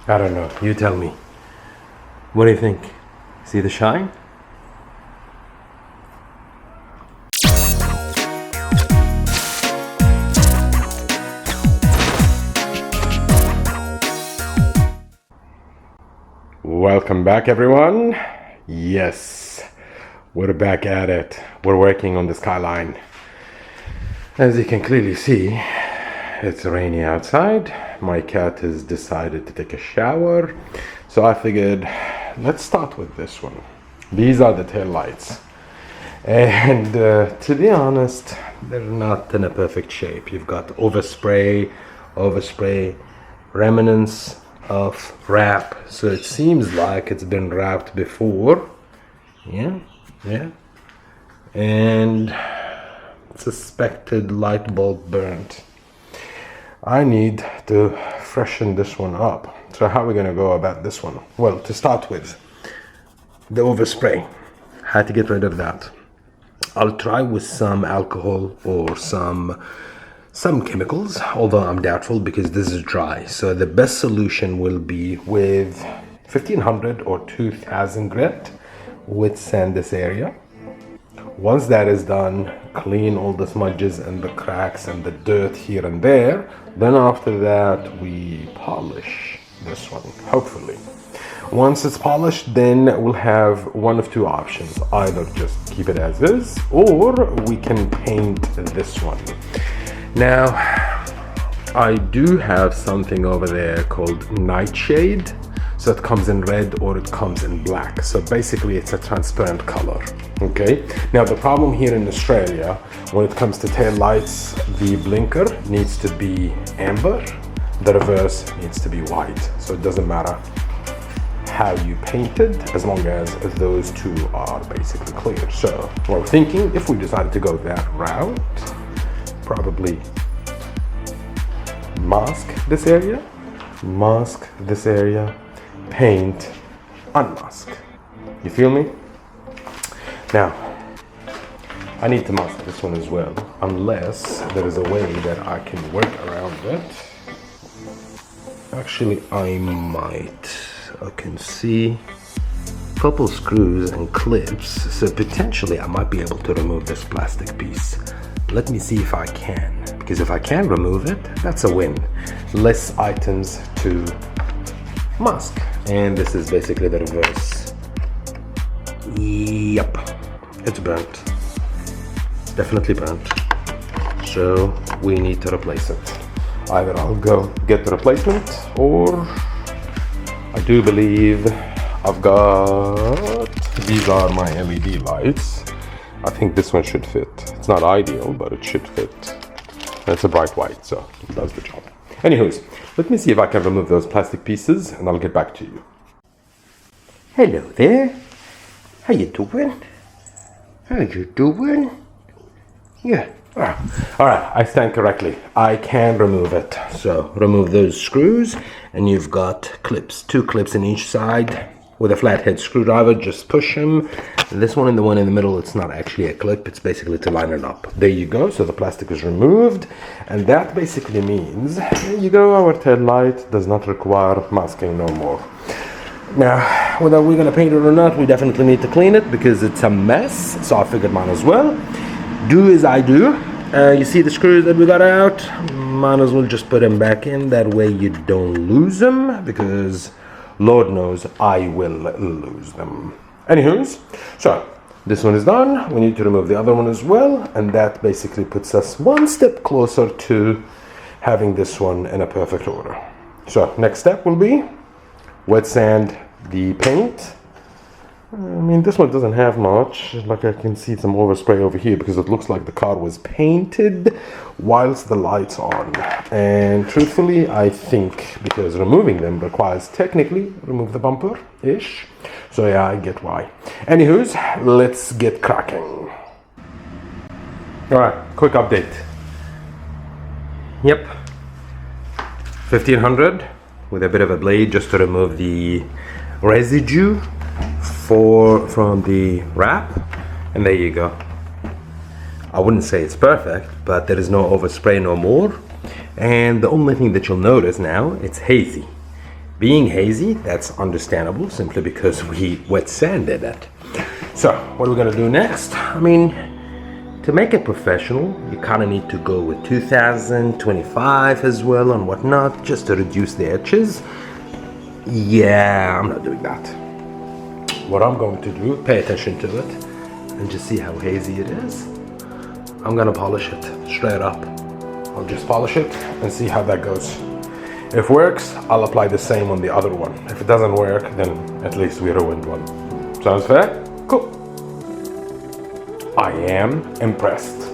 I don't know, you tell me. What do you think? See the shine? Welcome back, everyone. Yes, we're back at it. We're working on the Skyline. As you can clearly see, it's rainy outside. My cat has decided to take a shower, so I figured let's start with this one. These are the tail lights, and to be honest, they're not in a perfect shape. You've got overspray, remnants of wrap, so it seems like it's been wrapped before. Yeah, and suspected light bulb burnt. I need to freshen this one up. So how are we going to go about this one? Well, to start with, the overspray. Had to get rid of that. I'll try with some alcohol or some chemicals, although I'm doubtful because this is dry. So the best solution will be with 1500 or 2000 grit with sand this area. Once that is done, clean all the smudges and the cracks and the dirt here and there. Then after that, we polish this one, hopefully. Once it's polished, then we'll have one of two options. Either just keep it as is, or we can paint this one. Now, I do have something over there called Nightshade. So it comes in red or it comes in black. So basically it's a transparent color, okay? Now the problem here in Australia, when it comes to tail lights, the blinker needs to be amber, the reverse needs to be white. So it doesn't matter how you paint it, as long as those two are basically clear. So we're thinking if we decided to go that route, probably mask this area, paint, unmask. You feel me? Now, I need to mask this one as well, unless there is a way that I can work around it. Actually, I might. I can see a couple screws and clips, so potentially I might be able to remove this plastic piece. Let me see if I can, because if I can remove it, that's a win. Less items to mask. And this is basically the reverse. Yep, it's burnt. Definitely burnt. So we need to replace it. Either I'll go get the replacement, or I do believe I've got, these are my LED lights. I think this one should fit. It's not ideal, but it should fit. And it's a bright white, so it does the job. Anyways, let me see if I can remove those plastic pieces and I'll get back to you. Hello there. How you doing? How you doing? Yeah. All right, I stand correctly. I can remove it. So remove those screws and you've got clips, 2 clips in each side. With a flathead screwdriver, just push them. This one and the one in the middle, it's not actually a clip, it's basically to line it up. There you go, so the plastic is removed. And that basically means, there you go, our tail light does not require masking no more. Now, whether we're gonna paint it or not, we definitely need to clean it because it's a mess. So I figured might as well. Do as I do. You see the screws that we got out? Might as well just put them back in. That way you don't lose them, because Lord knows I will lose them. Anywho's, so this one is done. We need to remove the other one as well, and that basically puts us one step closer to having this one in a perfect order. So next step will be wet sand the paint. I mean, this one doesn't have much. Like, I can see some overspray over here because it looks like the car was painted whilst the light's on. And truthfully, I think because removing them requires technically remove the bumper-ish. So yeah, I get why. Anywho's, let's get cracking. All right, quick update. Yep, 1500 with a bit of a blade just to remove the residue from the wrap, and there you go. I wouldn't say it's perfect, but there is no overspray no more. And the only thing that you'll notice now, it's hazy. Being hazy, that's understandable simply because we wet sanded it. So what are we gonna do next? I mean, to make it professional, you kind of need to go with 2025 as well and whatnot, just to reduce the edges. Yeah, I'm not doing that. What I'm going to do, pay attention to it and just see how hazy it is. I'm gonna polish it straight up. I'll just polish it and see how that goes. If it works, I'll apply the same on the other one. If it doesn't work, then at least we ruined one. Sounds fair? Cool. I am impressed.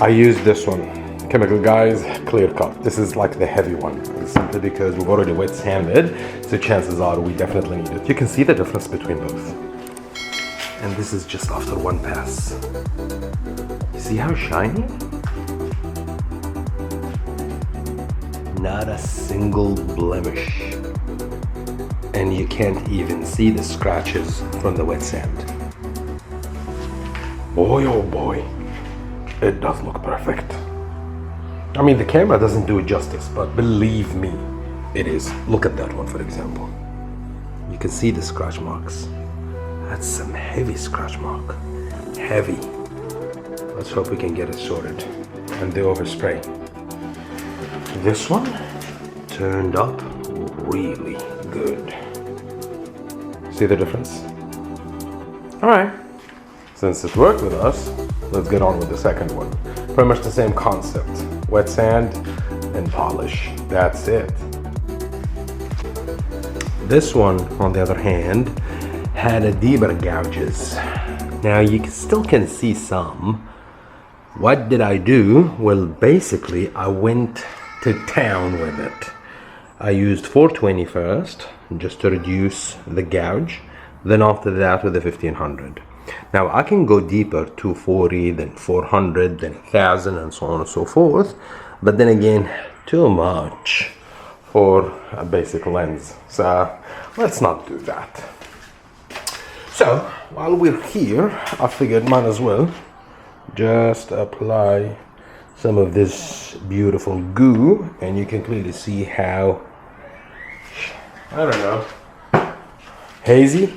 I used this one, Chemical Guys Clear Cut. This is like the heavy one, simply because we've already wet sanded, so chances are we definitely need it. You can see the difference between both. And this is just after one pass. You see how shiny? Not a single blemish. And you can't even see the scratches from the wet sand. Boy, oh boy, it does look perfect. I mean, the camera doesn't do it justice, but believe me, it is. Look at that one, for example. You can see the scratch marks. That's some heavy scratch mark. Heavy. Let's hope we can get it sorted. And the overspray. This one turned up really good. See the difference? All right. Since it worked with us, let's get on with the second one. Pretty much the same concept. Wet sand and polish. That's it. This one, on the other hand, had a deeper gouges. Now you still can see some. What did I do? Well, basically I went to town with it. I used 420 first, just to reduce the gouge. Then after that with the 1500. Now I can go deeper, 240, then 400, then 1000, and so on and so forth. But then again, too much for a basic lens. So let's not do that. So while we're here, I figured might as well just apply some of this beautiful goo, and you can clearly see how, I don't know, hazy.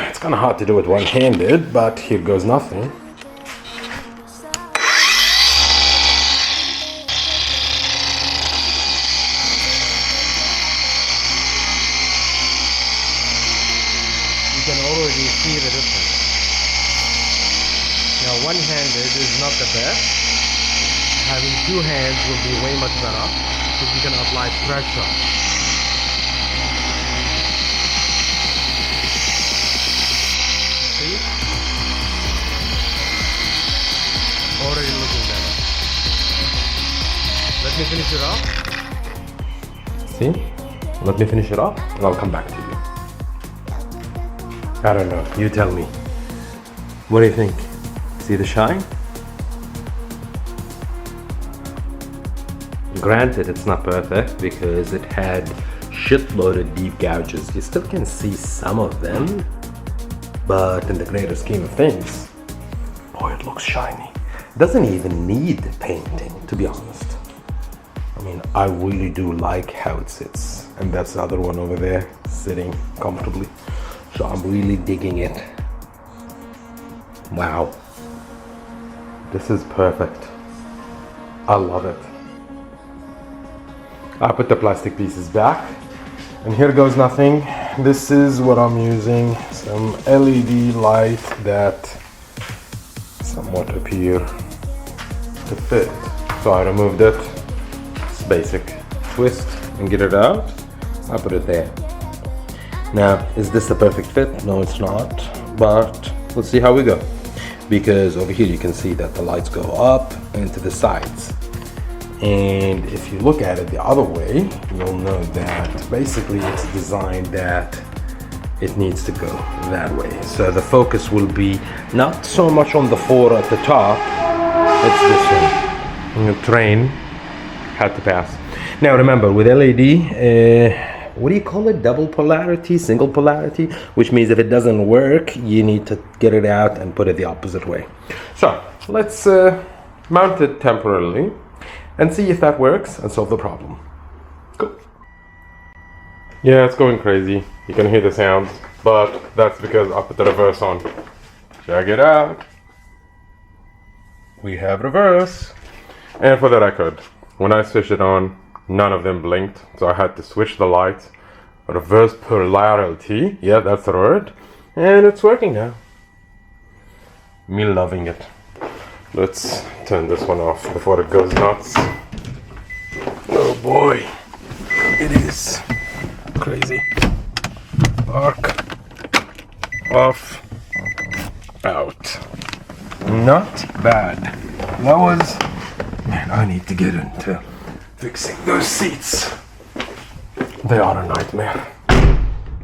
It's kind of hard to do it one-handed, but here goes nothing. You can already see the difference. Now, one-handed is not the best. Having two hands will be way much better because you can apply pressure. Already looking better. Let me finish it off. See? Let me finish it off and I'll come back to you. I don't know. You tell me. What do you think? See the shine? Granted, it's not perfect because it had shitload of deep gouges. You still can see some of them, but in the greater scheme of things, boy, it looks shiny. Doesn't even need painting, to be honest. I mean, I really do like how it sits. And that's the other one over there, sitting comfortably. So I'm really digging it. Wow. This is perfect. I love it. I put the plastic pieces back. And here goes nothing. This is what I'm using. Some LED light that somewhat appear to fit. So I removed it. It's basic. Twist and get it out. I put it there. Now, is this the perfect fit? No, it's not. But let's see how we go. Because over here you can see that the lights go up and to the sides. And if you look at it the other way, you'll know that basically it's designed that it needs to go that way. So the focus will be not so much on the 4 at the top, it's this one. And the train had to pass. Now remember, with LED, what do you call it? Double polarity, single polarity, which means if it doesn't work, you need to get it out and put it the opposite way. So let's mount it temporarily and see if that works and solve the problem. Cool. Yeah, it's going crazy. You can hear the sounds, but that's because I put the reverse on. Check it out. We have reverse. And for the record, when I switched it on, none of them blinked, so I had to switch the lights. Reverse polarity, yeah, that's the word. And it's working now. Me loving it. Let's turn this one off before it goes nuts. Oh boy, it is crazy. Arc off, out. Not bad. That was, man, I need to get into fixing those seats. They are a nightmare.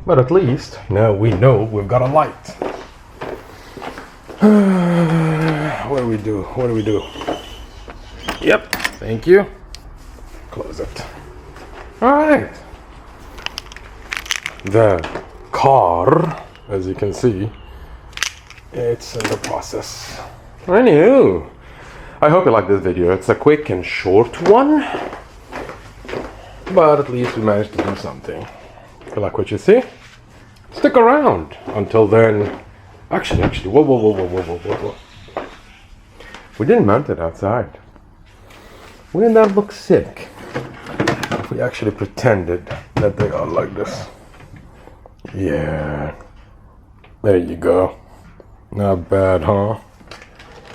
But at least now we know we've got a light. What do we do? What do we do? Yep, thank you. Close it. Alright. The car, as you can see, it's in the process. Anywho, I hope you like this video. It's a quick and short one, but at least we managed to do something. If you like what you see, stick around. Until then, actually, whoa. We didn't mount it outside. Wouldn't that look sick if we actually pretended that they are like this? Yeah, there you go. Not bad, huh?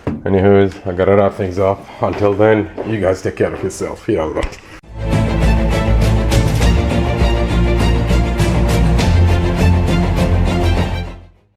Anywho's, I gotta wrap things up. Until then, you guys take care of yourself. Yalla.